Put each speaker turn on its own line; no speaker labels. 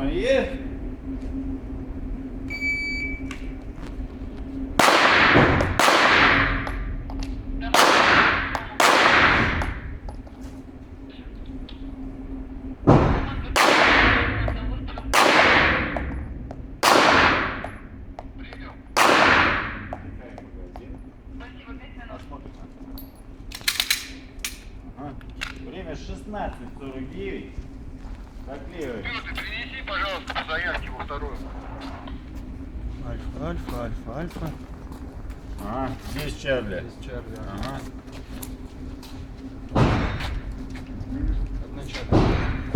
есть? Ага. Время 16:49. Заклеивай.
Принеси, пожалуйста, по заявке во вторую.
Альфа, альфа, альфа, альфа.
Ага, здесь Чарли.
Здесь Чарли.
Ага.
Одна Чарли.